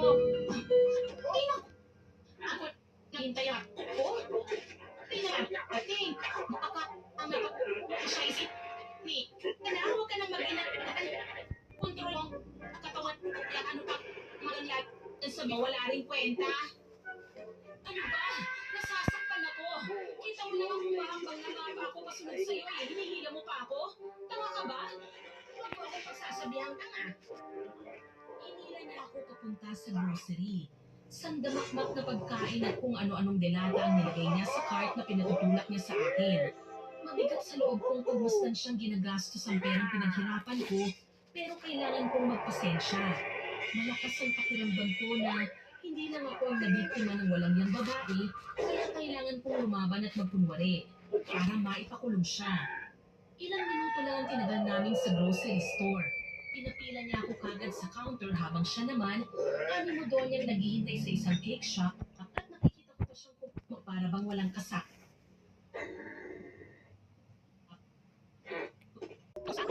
mo. Ay, naku. Ako, nahintay ako. Ay, nakating. Makakama ko siya isip. Kailangan huwag ka nang mag-inat. Kontrol mo. Katawan. Kaya ano pa. Maganlag. Sabi mo, wala rin kwenta. Ano ba? Nasasaktan ako. Kita mo naman humahambang na nga pa ako pasunod sa'yo eh. Hinihila mo pa ako? Tanga ka ba? Huwag mo ako pagsasabihang tanga. Hinila niya ako papunta sa grocery. Sandamakmak na pagkain at kung ano-anong delata ang nilagay niya sa cart na pinatutulak niya sa akin. Mabigat sa loob kong pagmasdan siyang ginagastos ang perang pinaghirapan ko, pero kailangan kong magpasensya. Malakas ang pakiramdam ko na hindi lang ako ang nabiktima ng walang yang babae, kaya kailangan kong lumaban at magkunwari para maipakulong siya. Ilang minuto lang ang tinagal namin sa grocery store. Pinapila niya ako kagad sa counter habang siya naman, animo doon niyang naghihintay sa isang cake shop at nakikita ko pa siyang para bang walang kasak. Sa